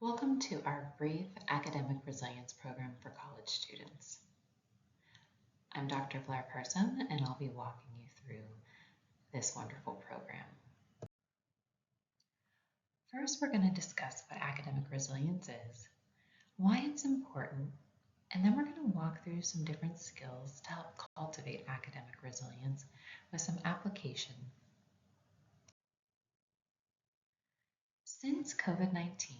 Welcome to our brief academic resilience program for college students. I'm Dr. Blair Person, and I'll be walking you through this wonderful program. First, we're going to discuss what academic resilience is, why it's important, and then we're going to walk through some different skills to help cultivate academic resilience with some application. Since COVID-19,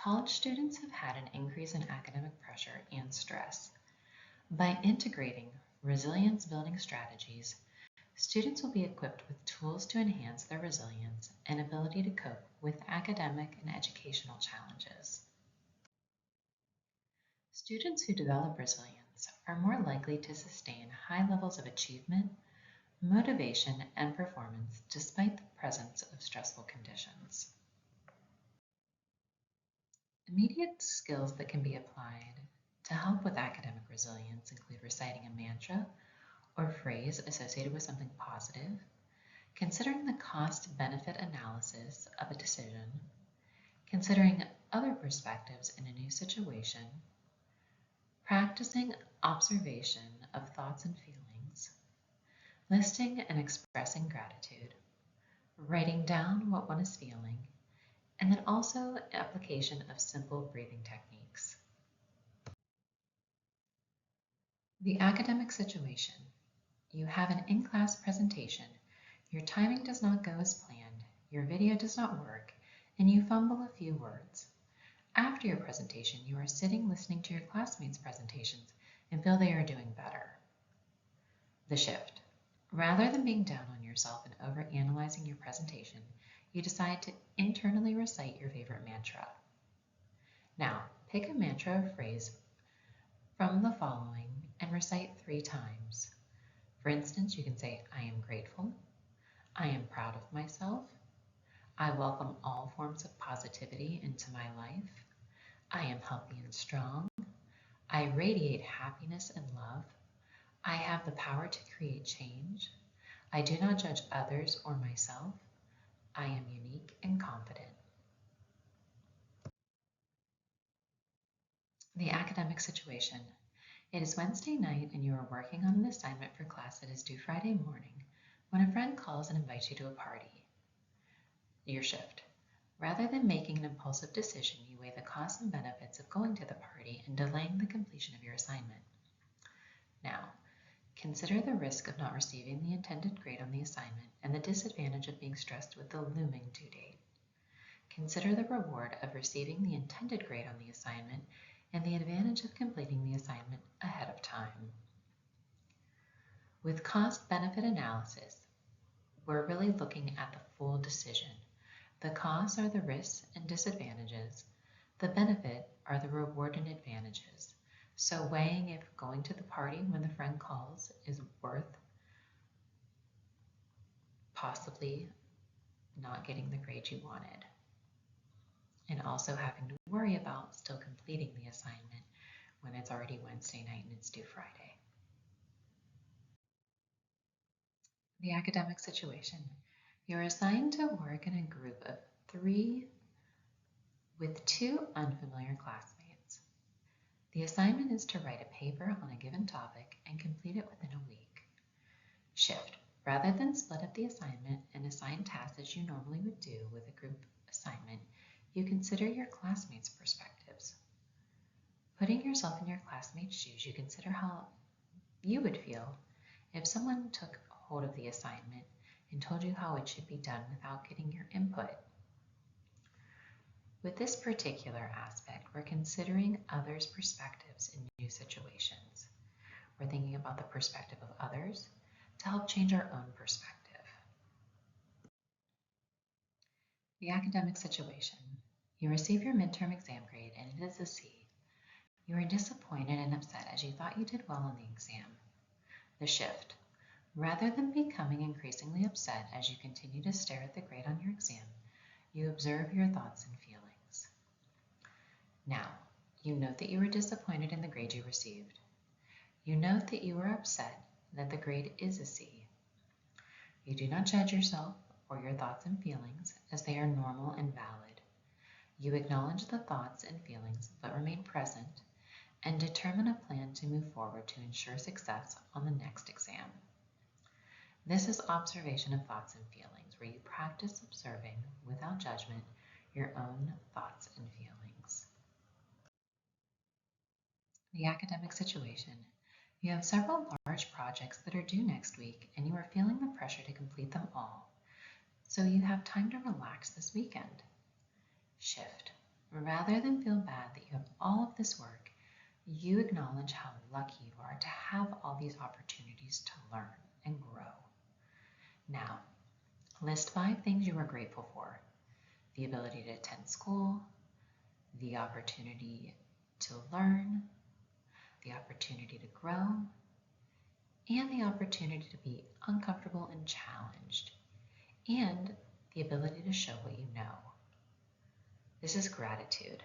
college students have had an increase in academic pressure and stress. By integrating resilience building strategies, students will be equipped with tools to enhance their resilience and ability to cope with academic and educational challenges. Students who develop resilience are more likely to sustain high levels of achievement, motivation, and performance despite the presence of stressful conditions. Immediate skills that can be applied to help with academic resilience include reciting a mantra or phrase associated with something positive, considering the cost-benefit analysis of a decision, considering other perspectives in a new situation, practicing observation of thoughts and feelings, listing and expressing gratitude, writing down what one is feeling, and then also application of simple breathing techniques. The academic situation. You have an in-class presentation, your timing does not go as planned, your video does not work, and you fumble a few words. After your presentation, you are sitting listening to your classmates' presentations and feel they are doing better. The shift. Rather than being down on yourself and overanalyzing your presentation, you decide to internally recite your favorite mantra. Now, pick a mantra or phrase from the following and recite 3 times. For instance, you can say, I am grateful, I am proud of myself, I welcome all forms of positivity into my life, I am healthy and strong, I radiate happiness and love, I have the power to create change, I do not judge others or myself, I am unique and confident. The academic situation. It is Wednesday night and you are working on an assignment for class that is due Friday morning when a friend calls and invites you to a party. Your shift. Rather than making an impulsive decision, you weigh the costs and benefits of going to the party and delaying the completion of your assignment. Now, consider the risk of not receiving the intended grade on the assignment and the disadvantage of being stressed with the looming due date. Consider the reward of receiving the intended grade on the assignment and the advantage of completing the assignment ahead of time. With cost-benefit analysis, we're really looking at the full decision. The costs are the risks and disadvantages. The benefit are the reward and advantages. So weighing if going to the party when the friend calls is worth possibly not getting the grade you wanted, and also having to worry about still completing the assignment when it's already Wednesday night and it's due Friday. The academic situation. You're assigned to work in a group of 3 with 2 unfamiliar classmates. The assignment is to write a paper on a given topic and complete it within a week. Shift. Rather than split up the assignment and assign tasks as you normally would do with a group assignment, you consider your classmates' perspectives. Putting yourself in your classmates' shoes, you consider how you would feel if someone took hold of the assignment and told you how it should be done without getting your input. With this particular aspect, we're considering others' perspectives in new situations. We're thinking about the perspective of others to help change our own perspective. The academic situation. You receive your midterm exam grade and it is a C. You are disappointed and upset as you thought you did well on the exam. The shift. Rather than becoming increasingly upset as you continue to stare at the grade on your exam, you observe your thoughts and feelings. Now, you note that you were disappointed in the grade you received. You note that you were upset that the grade is a C. You do not judge yourself or your thoughts and feelings as they are normal and valid. You acknowledge the thoughts and feelings but remain present and determine a plan to move forward to ensure success on the next exam. This is observation of thoughts and feelings, where you practice observing, without judgment, your own thoughts and feelings. The academic situation. You have several large projects that are due next week, and you are feeling the pressure to complete them all, so you have time to relax this weekend. Shift. Rather than feel bad that you have all of this work, you acknowledge how lucky you are to have all these opportunities to learn and grow. Now, list 5 things you are grateful for: the ability to attend school, the opportunity to learn, the opportunity to grow, and the opportunity to be uncomfortable and challenged, and the ability to show what you know. This is gratitude.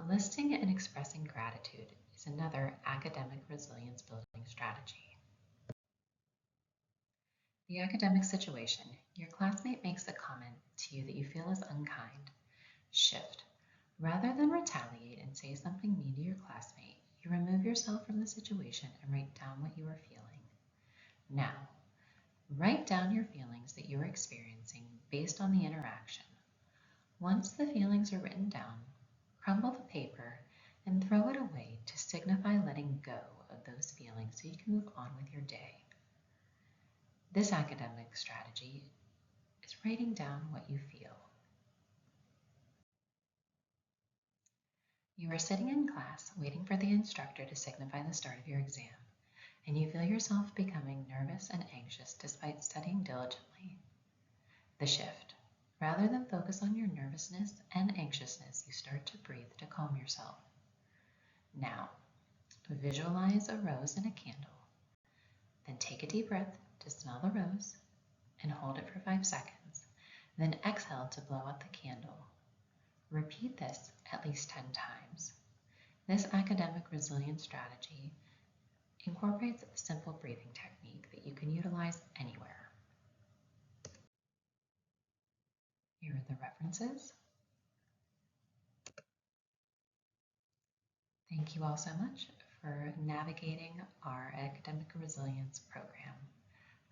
Listing and expressing gratitude is another academic resilience building strategy. The academic situation. Your classmate makes a comment to you that you feel is unkind. Shift. Rather than retaliate and say something mean to your classmate, you remove yourself from the situation and write down what you are feeling. Now, write down your feelings that you are experiencing based on the interaction. Once the feelings are written down, crumble the paper and throw it away to signify letting go of those feelings so you can move on with your day. This academic strategy is writing down what you feel. You are sitting in class waiting for the instructor to signify the start of your exam, and you feel yourself becoming nervous and anxious despite studying diligently. The shift. Rather than focus on your nervousness and anxiousness, you start to breathe to calm yourself. Now, visualize a rose and a candle. Then take a deep breath to smell the rose and hold it for 5 seconds. Then exhale to blow out the candle. Repeat this at least 10 times. This academic resilience strategy incorporates a simple breathing technique that you can utilize anywhere. Here are the references. Thank you all so much for navigating our academic resilience program.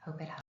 Hope it helps.